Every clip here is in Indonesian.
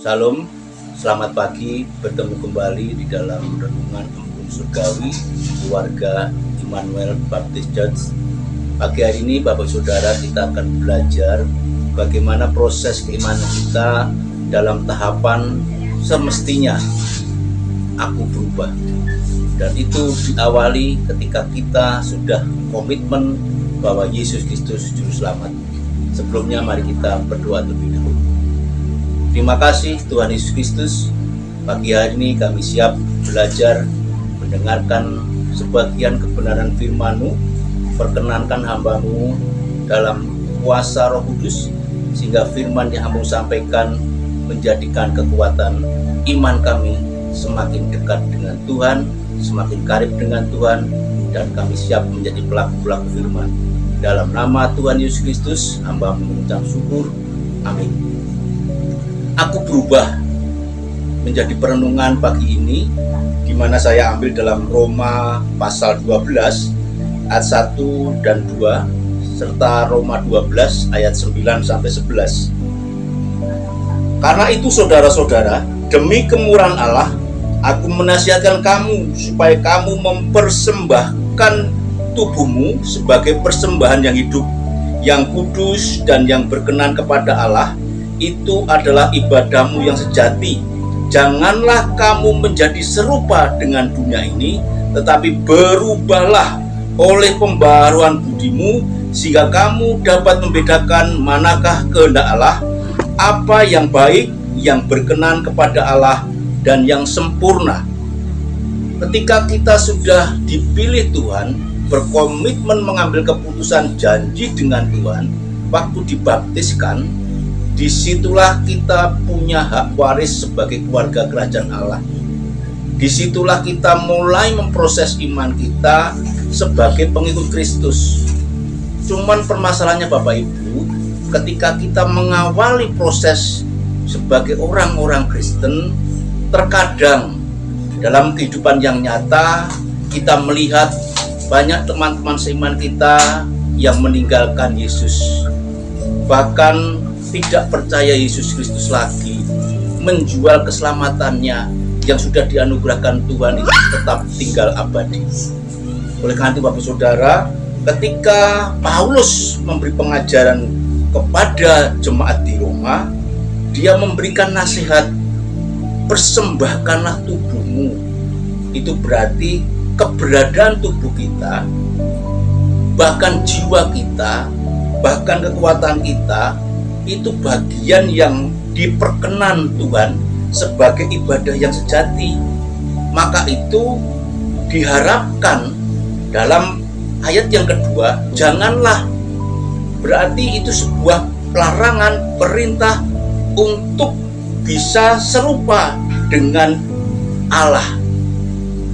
Salam, selamat pagi, bertemu kembali di dalam renungan Embun Surgawi keluarga Immanuel Baptist Church. Pagi hari ini Bapak Saudara, kita akan belajar bagaimana proses keimanan kita dalam tahapan semestinya aku berubah. Dan itu diawali ketika kita sudah komitmen bahwa Yesus Kristus Juru Selamat. Sebelumnya mari kita berdoa terlebih dahulu. Terima kasih Tuhan Yesus Kristus. Pagi hari ini kami siap belajar mendengarkan sebagian kebenaran firman-Mu. Perkenankan hamba-Mu dalam kuasa Roh Kudus, sehingga firman yang Hamba sampaikan menjadikan kekuatan iman kami semakin dekat dengan Tuhan, semakin karib dengan Tuhan, dan kami siap menjadi pelaku-pelaku firman. Dalam nama Tuhan Yesus Kristus, Hamba mengucap syukur. Amin. Aku berubah menjadi perenungan pagi ini, di mana saya ambil dalam Roma pasal 12 ayat 1 dan 2 serta Roma 12 ayat 9 sampai 11. Karena itu saudara-saudara, demi kemurahan Allah, aku menasihatkan kamu supaya kamu mempersembahkan tubuhmu sebagai persembahan yang hidup, yang kudus dan yang berkenan kepada Allah. Itu adalah ibadahmu yang sejati. Janganlah kamu menjadi serupa dengan dunia ini, tetapi berubahlah oleh pembaharuan budimu, sehingga kamu dapat membedakan manakah kehendak Allah, apa yang baik, yang berkenan kepada Allah, dan yang sempurna. Ketika kita sudah dipilih Tuhan, berkomitmen mengambil keputusan janji dengan Tuhan, waktu dibaptiskan, disitulah kita punya hak waris sebagai keluarga kerajaan Allah. Disitulah kita mulai memproses iman kita sebagai pengikut Kristus. Cuman permasalahannya Bapak Ibu, ketika kita mengawali proses sebagai orang-orang Kristen, terkadang dalam kehidupan yang nyata kita melihat banyak teman-teman seiman kita yang meninggalkan Yesus, bahkan tidak percaya Yesus Kristus lagi, menjual keselamatannya yang sudah dianugerahkan Tuhan itu tetap tinggal abadi. Oleh karena itu Bapak Saudara, ketika Paulus memberi pengajaran kepada jemaat di Roma, dia memberikan nasihat, persembahkanlah tubuhmu. Itu berarti keberadaan tubuh kita, bahkan jiwa kita, bahkan kekuatan kita, itu bagian yang diperkenan Tuhan sebagai ibadah yang sejati. Maka itu diharapkan dalam ayat yang kedua, janganlah, berarti itu sebuah larangan, perintah untuk bisa serupa dengan Allah,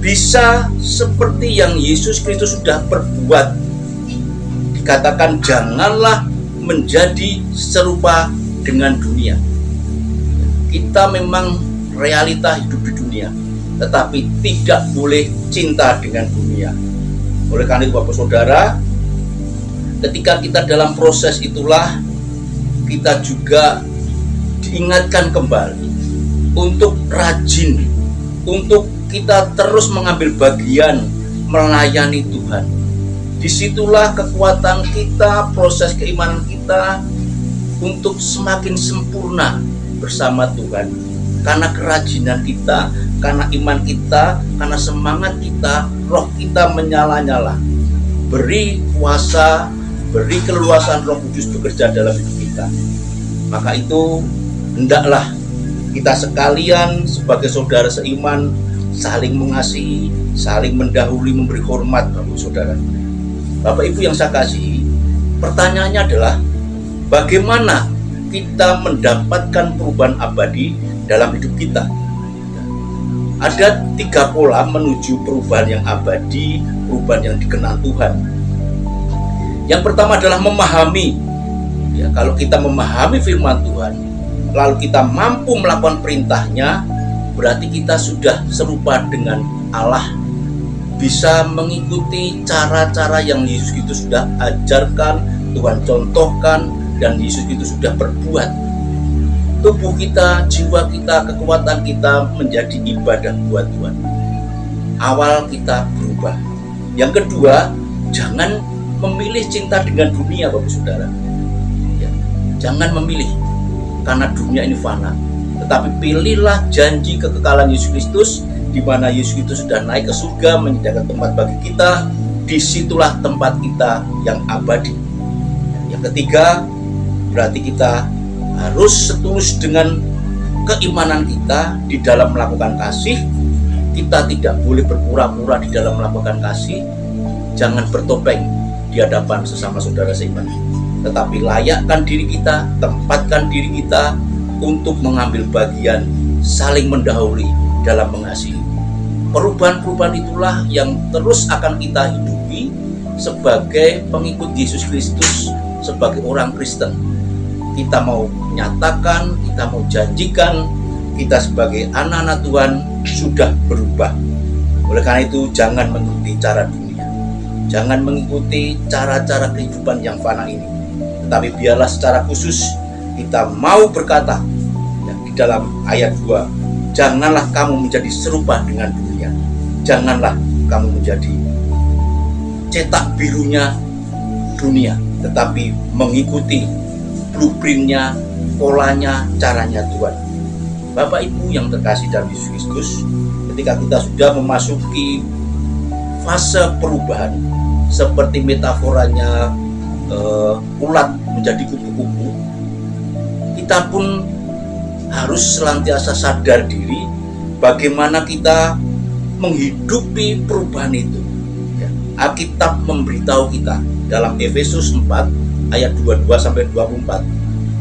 bisa seperti yang Yesus Kristus sudah perbuat. Dikatakan janganlah menjadi serupa dengan dunia. Kita memang realita hidup di dunia, tetapi tidak boleh cinta dengan dunia. Oleh karena itu Bapak Saudara, ketika kita dalam proses itulah kita juga diingatkan kembali untuk rajin, untuk kita terus mengambil bagian melayani Tuhan. Disitulah kekuatan kita, proses keimanan kita untuk semakin sempurna bersama Tuhan. Karena kerajinan kita, karena iman kita, karena semangat kita, roh kita menyala-nyala. Beri kuasa, beri keleluasan Roh Kudus bekerja dalam hidup kita. Maka itu hendaklah kita sekalian sebagai saudara seiman saling mengasihi, saling mendahului, memberi hormat Bapak Saudara. Bapak Ibu yang saya kasihi, pertanyaannya adalah bagaimana kita mendapatkan perubahan abadi dalam hidup kita. Ada 3 pola menuju perubahan yang abadi, perubahan yang dikenal Tuhan. Yang pertama adalah memahami. Ya, kalau kita memahami firman Tuhan, lalu kita mampu melakukan perintahnya, berarti kita sudah serupa dengan Allah, bisa mengikuti cara-cara yang Yesus Kristus sudah ajarkan, Tuhan contohkan, dan Yesus Kristus sudah berbuat. tubuh kita, jiwa kita, kekuatan kita menjadi ibadah buat Tuhan. Awal kita berubah. Yang kedua, jangan memilih cinta dengan dunia, Bapak Saudara. Ya, jangan memilih, karena dunia ini fana. Tetapi pilihlah janji kekekalan Yesus Kristus, di mana Yesus Kristus sudah naik ke surga menyediakan tempat bagi kita. Disitulah tempat kita yang abadi. Yang ketiga, berarti kita harus setulus dengan keimanan kita di dalam melakukan kasih. Kita tidak boleh berpura-pura di dalam melakukan kasih. Jangan bertopeng di hadapan sesama saudara seiman, tetapi layakkan diri kita, tempatkan diri kita untuk mengambil bagian saling mendahului dalam mengasihi. Perubahan-perubahan itulah yang terus akan kita hidupi sebagai pengikut Yesus Kristus, sebagai orang Kristen. Kita mau menyatakan, kita mau janjikan, kita sebagai anak-anak Tuhan sudah berubah. Oleh karena itu, jangan mengikuti cara dunia, jangan mengikuti cara-cara kehidupan yang fana ini, tetapi biarlah secara khusus kita mau berkata ya, di dalam ayat 2, janganlah kamu menjadi serupa dengan dunia, janganlah kamu menjadi cetak birunya dunia, tetapi mengikuti blueprintnya, polanya, caranya Tuhan. Bapak Ibu yang terkasih dalam Yesus Kristus, ketika kita sudah memasuki fase perubahan, seperti metaforanya ulat menjadi kupu-kupu, kita pun harus senantiasa sadar diri bagaimana kita menghidupi perubahan itu. Alkitab memberitahu kita dalam Efesus 4 ayat 22-24,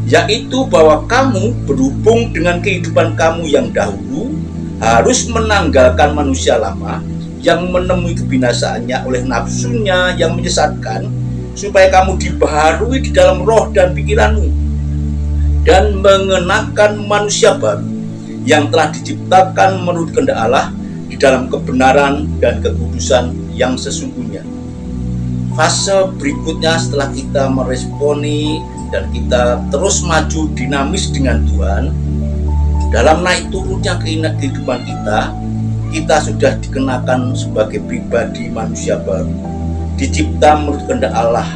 yaitu bahwa kamu berhubung dengan kehidupan kamu yang dahulu harus menanggalkan manusia lama yang menemui kebinasaannya oleh nafsunya yang menyesatkan, supaya kamu dibaharui di dalam roh dan pikiranmu, dan mengenakan manusia baru yang telah diciptakan menurut kehendak Allah di dalam kebenaran dan kekudusan yang sesungguhnya. Fase berikutnya setelah kita meresponi dan kita terus maju dinamis dengan Tuhan, dalam naik turunnya kehidupan kita sudah dikenakan sebagai pribadi manusia baru, dicipta menurut kehendak Allah,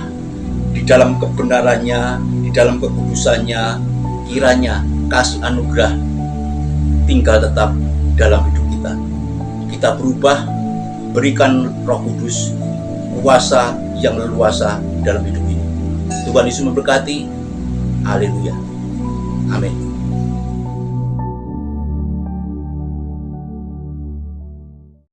di dalam kebenarannya, di dalam kekudusannya. Kiranya kasih anugerah tinggal tetap dalam hidup kita. Kita berubah, berikan Roh Kudus kuasa yang leluasa dalam hidup ini. Tuhan Yesus memberkati. Haleluya. Amin.